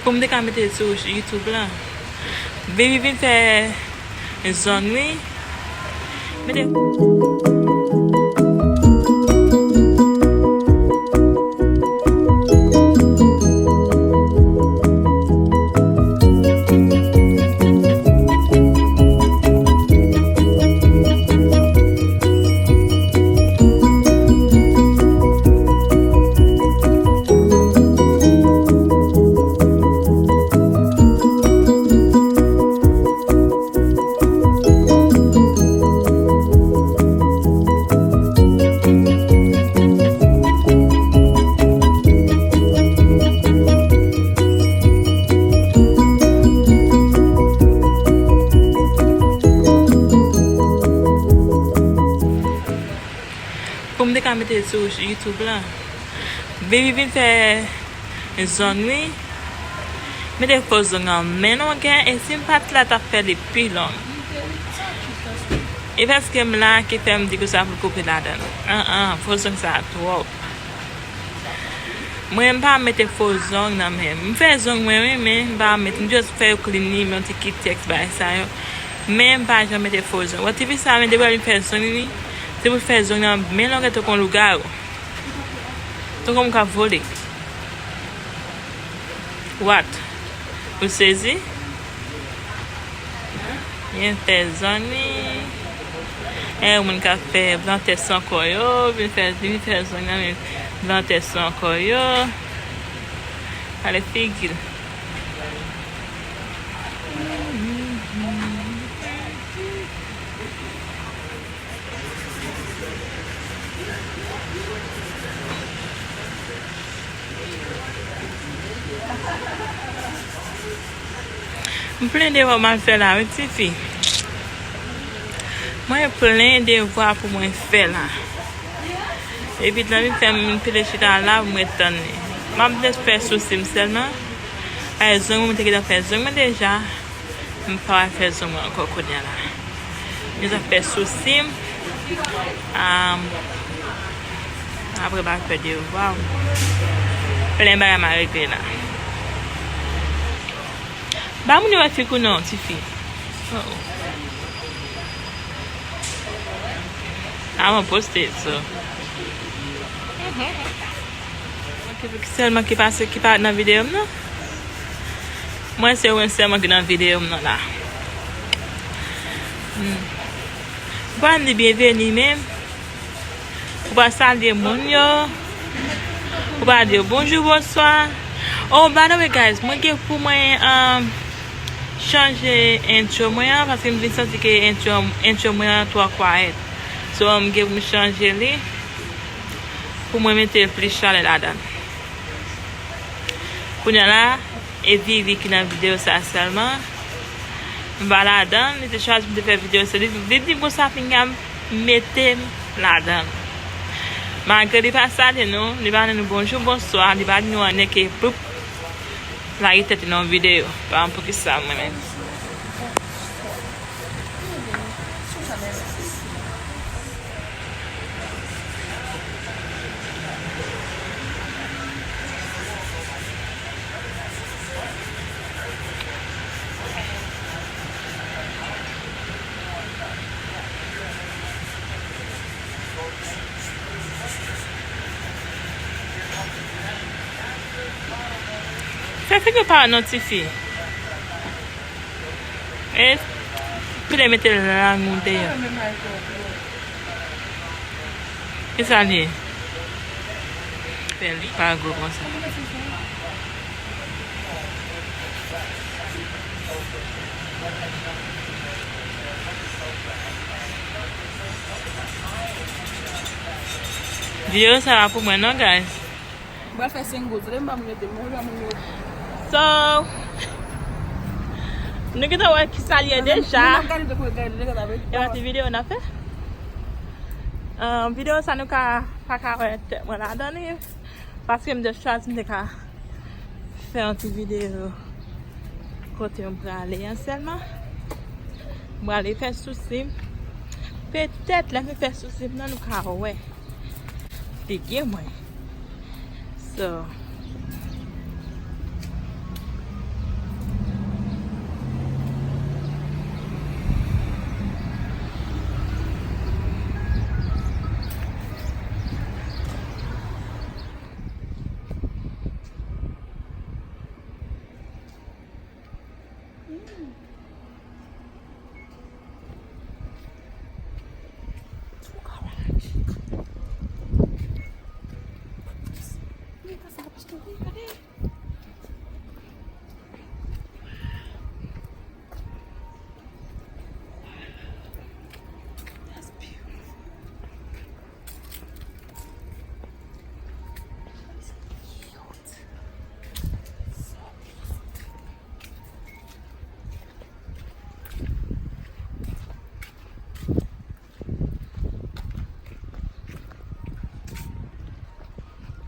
Pou mde ka mette sou YouTube la. Baby vin fè zon mi. Mette... Pou mde ka mette sou YouTube la. Baby vin fè zon mi. Mette fò zon an men an gen. E si m pat la ta fè de pi long. E paske m la ki fè m di ko sa pou koupe la dan. Fò zon sa trop. Mwen m pa mette fò zon nan men. M fè zon mwen men m pa mette. M just fè ou klini m yon ti ki text ba sa yo. Men m pa jan mette fò zon. Wati vi sa men de wè m fè zon mi. Se pou fè zon nan men longe to kon lugar. To kon mou ka vole. What? Ou sezi? Yen fè zon ni. Ou moun ka fè plante son koyo. Vin fè zon nan plante son koyo. Ale figil. M plen de vwa man fè la, mè ti fi. Mwen plen de vwa pou mwen fè la. E bit la mi fè mwen pile chita la mwen tan ni. Mwen bles fè sou sim selman. A zon mwen teke da fè zon mwen deja. Mwen pa wè fè zon mwen anko konya la. Mwen sa fè sou sim. Apre ba fè de vwa. Plen ba ya ma regle la. Ba moun yo wè fikou nou, ti fi. Mwen poste, so. Selman ki pa nan videom nou. Mwen se wè selman ki nan videom nou la. Ban di bienveni men. Ou ba salye moun yo. Ou ba di yo bonjour, bonsoir. Oh, by the way guys, mwen gen pou mwen chanje intro mwen, paske mwen santi ke intro mwen to quiet. So mwen gen pou mwen chanje li, pou mwen mette plis chale la dan. Kounya la, e vivi ki nan video sa selman. Mba la dan, li te chanje mwen te fe video sa. Li di mwen sa finga mette la dan. Malgré li pa sa de nou, li ba nou bonjour, bonsoir, li ba nou ane ke poup. La itete nan video. Pa an pou ki sa mwen men. Fè que pa notifi. Pou de mette la moun de yo. Ki sa li? Fè li pa go kon sa. Video sa la pou mwen nou guys. Bwa fè sen gout, lè mba mwen de mwen. So, nou kita wè ki salye deja. Yon ti video na fe. Video sa nou ka pa wè te mwen la dani. Paske mde chaz mde ka fè an ti video kote mwen prale yon selman. Mwen ale fè sou sim. Petèt la fè sou sim nan nou ka wè. Figye mwen. So,